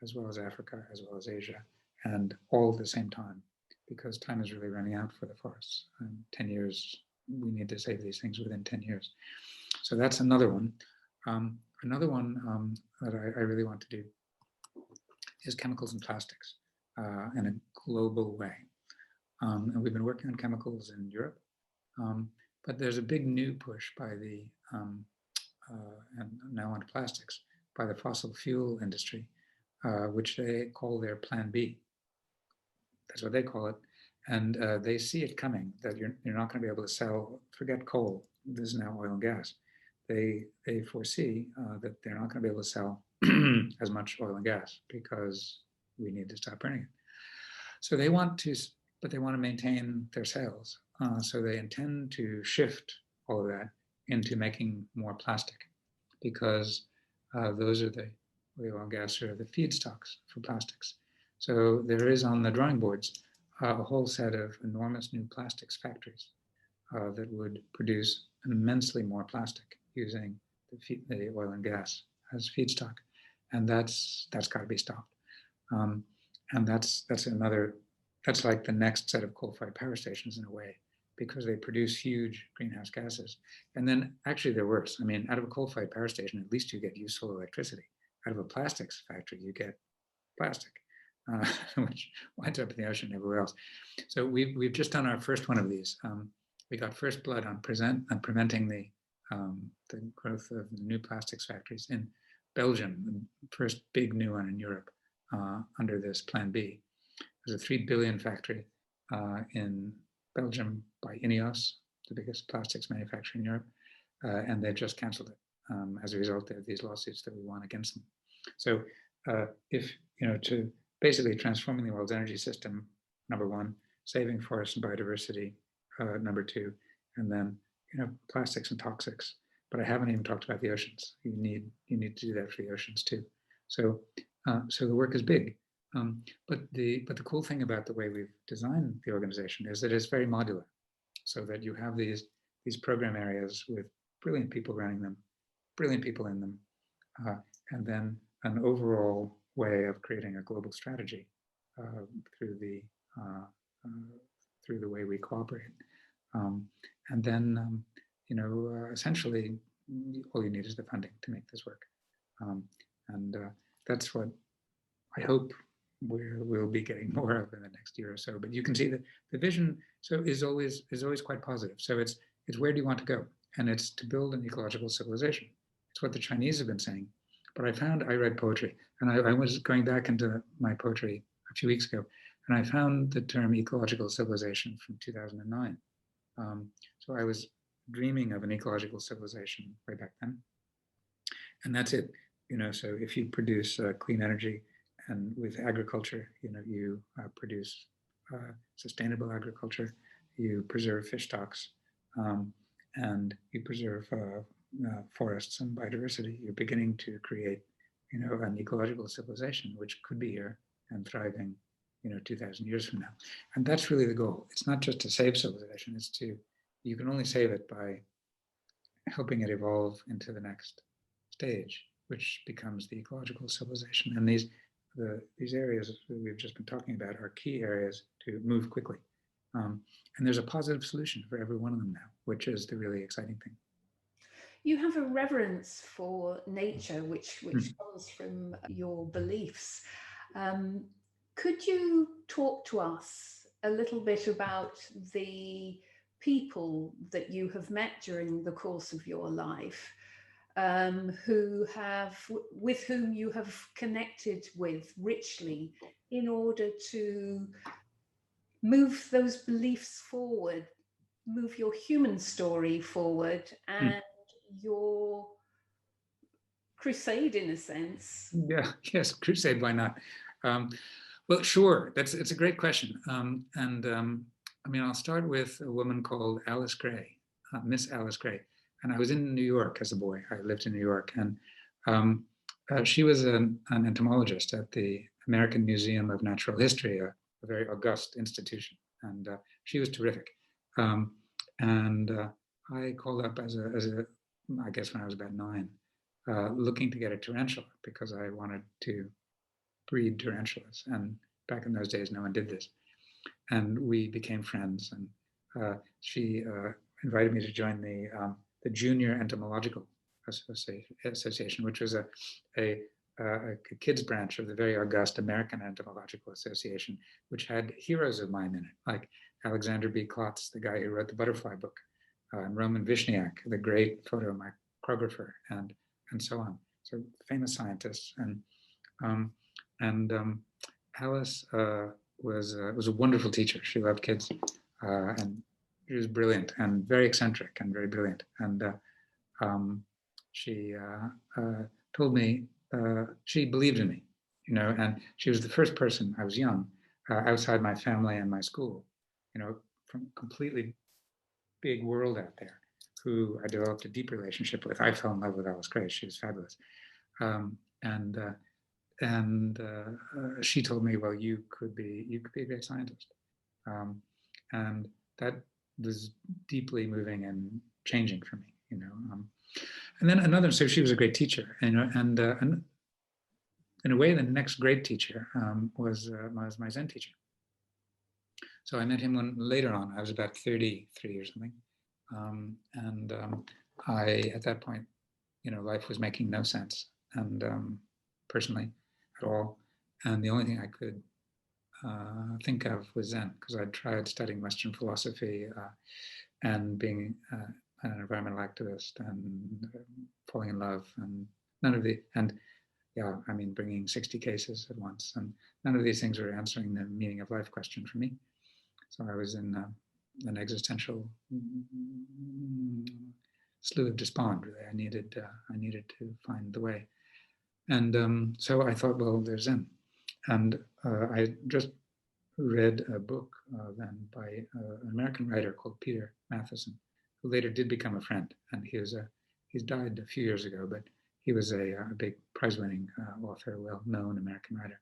as well as Africa, as well as Asia, and all at the same time, because time is really running out for the forests. 10 years, we need to save these things within 10 years. So that's another one. Another one that I really want to do is chemicals and plastics in a global way. And we've been working on chemicals in Europe, but there's a big new push by the, and now on plastics, by the fossil fuel industry, which they call their Plan B. That's what they call it. And they see it coming, that you're not going to be able to sell, forget coal, this is now oil and gas. They foresee that they're not going to be able to sell as much oil and gas because we need to stop burning it. So they want to, but they want to maintain their sales. So they intend to shift all of that into making more plastic because those are the oil and gas are the feedstocks for plastics. So there is on the drawing boards a whole set of enormous new plastics factories that would produce immensely more plastic using the oil and gas as feedstock, and that's got to be stopped. And that's like the next set of coal-fired power stations in a way, because they produce huge greenhouse gases. And then actually they're worse. I mean, out of a coal-fired power station, at least you get useful electricity. Out of a plastics factory, you get plastic, which winds up in the ocean everywhere else. So we've just done our first one of these. We got first blood on preventing the growth of new plastics factories in Belgium, the first big new one in Europe under this Plan B. There's a 3 billion factory in Belgium by NGOs, the biggest plastics manufacturer in Europe, and they've just canceled it as a result of these lawsuits that we won against them. So if, to basically transforming the world's energy system, number one, saving forests and biodiversity, number two, and then, plastics and toxics. But I haven't even talked about the oceans. You need to do that for the oceans too. So so the work is big. But the cool thing about the way we've designed the organization is that it's very modular, so that you have these program areas with brilliant people running them, brilliant people in them, and then an overall way of creating a global strategy through the way we cooperate. And then, essentially, all you need is the funding to make this work. And that's what I hope we'll be getting more of in the next year or so. But you can see that the vision is always quite positive. So it's where do you want to go? And it's to build an ecological civilization. It's what the Chinese have been saying. But I read poetry, and I was going back into my poetry a few weeks ago, and I found the term ecological civilization from 2009. So I was dreaming of an ecological civilization way back then. And that's it. So if you produce clean energy, and with agriculture, you produce sustainable agriculture, you preserve fish stocks, and you preserve forests and biodiversity. You're beginning to create, an ecological civilization, which could be here and thriving, 2,000 years from now. And that's really the goal. It's not just to save civilization. You can only save it by helping it evolve into the next stage, which becomes the ecological civilization. And these areas that we've just been talking about are key areas to move quickly. And there's a positive solution for every one of them now, which is the really exciting thing. You have a reverence for nature, which comes from your beliefs. Could you talk to us a little bit about the people that you have met during the course of your life, with whom you have connected with richly in order to move those beliefs forward, move your human story forward, and your crusade, in a sense? Yeah, yes, crusade, why not? Well, sure, it's a great question. I'll start with a woman called Alice Gray, Miss Alice Gray. And I was in New York as a boy. I lived in New York, and she was an entomologist at the American Museum of Natural History, a very august institution, and she was terrific. I called up as a I guess when I was about 9, looking to get a tarantula because I wanted to breed tarantulas, and back in those days, no one did this. And we became friends, and she invited me to join the Junior Entomological Association, which was a kids branch of the very august American Entomological Association, which had heroes of mine in it, like Alexander B. Klotz, the guy who wrote the butterfly book, and Roman Vishniak, the great photomicrographer, and so on. So famous scientists. And Alice was a wonderful teacher. She loved kids, and she was brilliant and very eccentric and very brilliant. And she told me she believed in me, and she was the first person, I was young, outside my family and my school, from completely big world out there, who I developed a deep relationship with. I fell in love with Alice Gray. She was fabulous. She told me, well, you could be a great scientist. And that was deeply moving and changing for me, and then so she was a great teacher, and in a way, the next great teacher was my Zen teacher. So I met him later on. I was about 33 or something. I, at that point, life was making no sense, and personally at all. And the only thing I could think of was Zen, because I'd tried studying Western philosophy and being an environmental activist and falling in love, and bringing 60 cases at once. And none of these things were answering the meaning of life question for me. So I was in an existential slough of despond, really. I needed to find the way. And so I thought, well, there's Zen. And I just read a book then by an American writer called Peter Matheson, who later did become a friend. And he's died a few years ago, but he was a big prize-winning author, well-known American writer.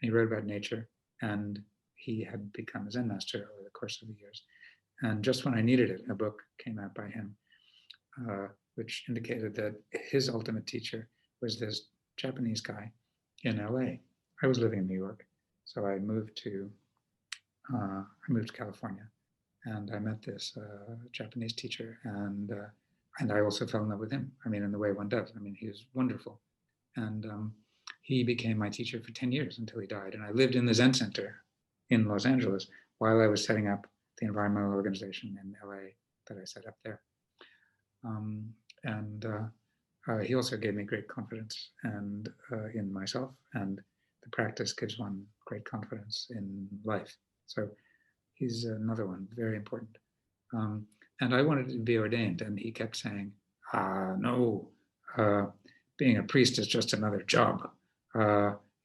And he wrote about nature, and he had become a Zen master over the course of the years. And just when I needed it, a book came out by him, which indicated that his ultimate teacher was this Japanese guy in LA. I was living in New York, so I moved to California, and I met this Japanese teacher, and I also fell in love with him. In the way one does. He was wonderful, and he became my teacher for 10 years until he died. And I lived in the Zen Center in Los Angeles while I was setting up the environmental organization in LA that I set up there. He also gave me great confidence and in myself, and the practice gives one great confidence in life. So he's another one, very important. And I wanted to be ordained, and he kept saying, no, being a priest is just another job.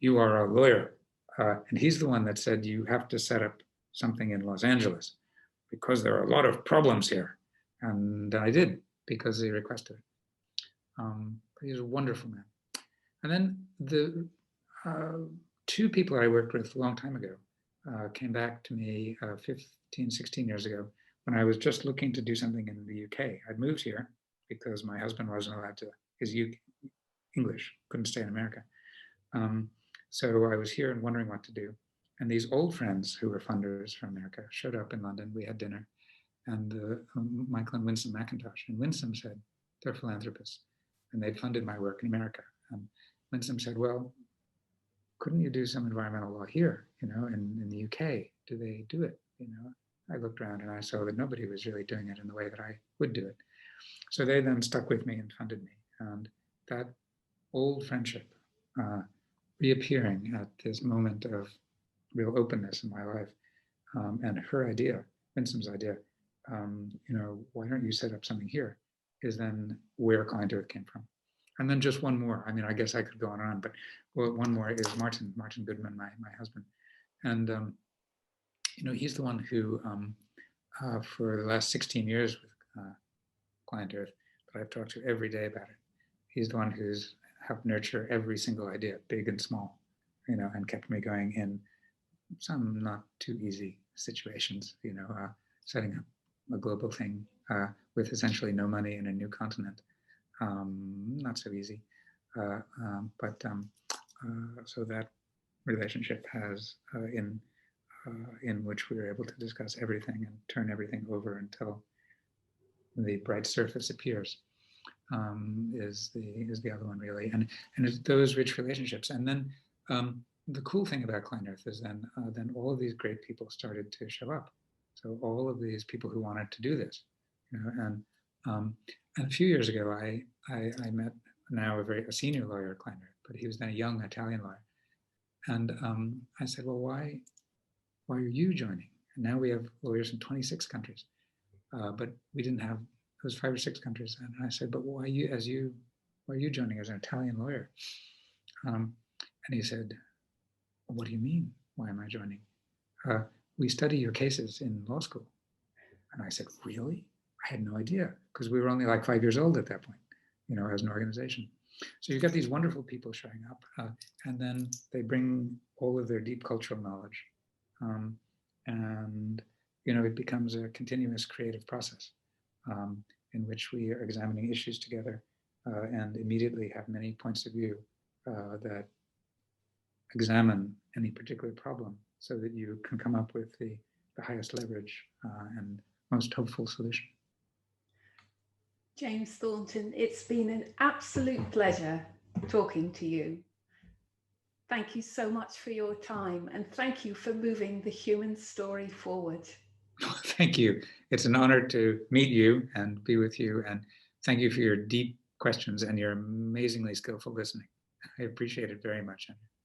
You are a lawyer. And he's the one that said, you have to set up something in Los Angeles because there are a lot of problems here. And I did, because he requested it. He's a wonderful man. And then the two people I worked with a long time ago came back to me 15, 16 years ago when I was just looking to do something in the UK. I'd moved here because my husband wasn't allowed to, his English, couldn't stay in America. So I was here and wondering what to do. And these old friends who were funders from America showed up in London. We had dinner, and Michael and Winsome McIntosh. And Winsome said, they're philanthropists, and they'd funded my work in America. And Winsome said, well, couldn't you do some environmental law here, in the UK? Do they do it? I looked around and I saw that nobody was really doing it in the way that I would do it. So they then stuck with me and funded me. And that old friendship reappearing at this moment of real openness in my life, and her idea, Winsome's idea, why don't you set up something here, is then where ClientEarth came from. And then just one more. I guess I could go on and on, but one more is Martin Goodman, my husband. And, he's the one who, for the last 16 years with ClientEarth, that I've talked to every day about it. He's the one who's helped nurture every single idea, big and small, and kept me going in some not too easy situations, setting up a global thing with essentially no money in a new continent. Not so easy. So that relationship has, in which we were able to discuss everything and turn everything over until the bright surface appears, is the other one, really. And it's those rich relationships. And then the cool thing about ClientEarth is then all of these great people started to show up. So all of these people who wanted to do this, and a few years ago, I met now a senior lawyer at ClientEarth, but he was then a young Italian lawyer. And I said, well, why are you joining? And now we have lawyers in 26 countries, but we didn't have, it was 5 or 6 countries. And I said, but why are you joining as an Italian lawyer? And he said, what do you mean? Why am I joining? We study your cases in law school. And I said, really? I had no idea, because we were only like 5 years old at that point, as an organization. So you've got these wonderful people showing up, and then they bring all of their deep cultural knowledge. And, it becomes a continuous creative process in which we are examining issues together and immediately have many points of view that examine any particular problem so that you can come up with the highest leverage and most hopeful solution. James Thornton, it's been an absolute pleasure talking to you. Thank you so much for your time, and thank you for moving the human story forward. Thank you. It's an honor to meet you and be with you, and thank you for your deep questions and your amazingly skillful listening. I appreciate it very much, Andrea.